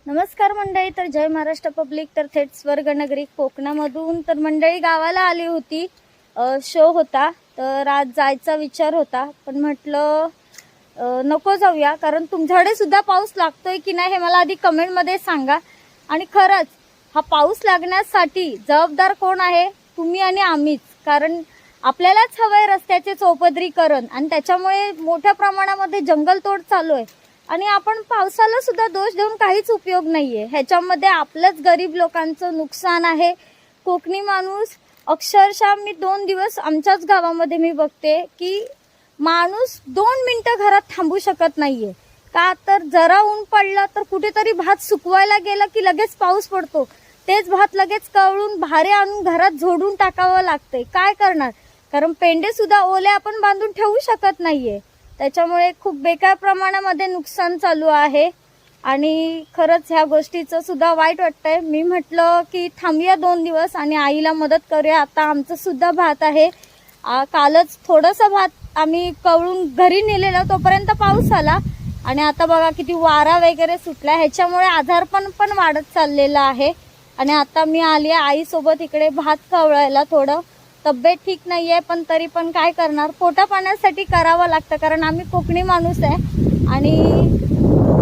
नमस्कार मंडळी. तर जय महाराष्ट्र पब्लिक. तर थेट स्वर्गनगरी कोकणामधून तर मंडळी गावाला आली होती. शो होता तर आज जायचा विचार होता, पण म्हटलं नको जाऊया, कारण तुमच्याकडे सुद्धा पाऊस लागतोय की नाही हे मला आधी कमेंटमध्ये सांगा. आणि खरंच हा पाऊस लागण्यासाठी जबाबदार कोण आहे? तुम्ही आणि आम्हीच. कारण आपल्यालाच हवंय रस्त्याचे चौपदरीकरण आणि त्याच्यामुळे मोठ्या प्रमाणामध्ये जंगलतोड चालू आहे. आणि आपण पावसाला सुद्धा दोष देऊन काहीच उपयोग नाहीये. ह्याच्यामध्ये आपलंच गरीब लोकांचं नुकसान आहे. कोकणी माणूस अक्षरशः मी 2 दिवस आमच्याच गावामध्ये मी बघते की माणूस 2 मिनिटं घरात थांबू शकत नाहीये. का तर जरा ऊन पडलं तर कुठेतरी भात सुकवायला गेलं की लगेच पाऊस पडतो. तेच भात लगेच कवळून भारे आणून घरात झोडून टाकावं लागतंय. काय करणार? कारण पेंडे सुद्धा ओले आपण बांधून ठेवू शकत नाहीये. त्याच्यामुळे खूप बेकार प्रमाणामध्ये नुकसान चालू आहे आणि खरंच ह्या गोष्टीचं सुद्धा वाईट वाटतंय. मी म्हटलं की थांबूया 2 दिवस आणि आईला मदत करूया. आता आमचं सुद्धा भात आहे. कालच थोडंसं भात आम्ही कवळून घरी नेलेलं, तोपर्यंत पाऊस आला आणि आता बघा किती वारा वगैरे सुटला. ह्याच्यामुळे आजारपण पण वाढत चाललेलं आहे. आणि आता मी आली आहे आईसोबत इकडे भात कवळायला. थोडं तब्येत ठीक नाहीये, पण तरी पण काय करणार, पोटा पाण्यासाठी करावं लागतं. कारण आम्ही कोकणी माणूस आहे आणि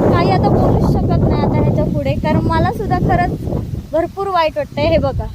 काही आता बोलूच शकत नाही आता ह्याच्या पुढे. कारण मला सुद्धा खरंच भरपूर वाईट वाटतंय. हे बघा.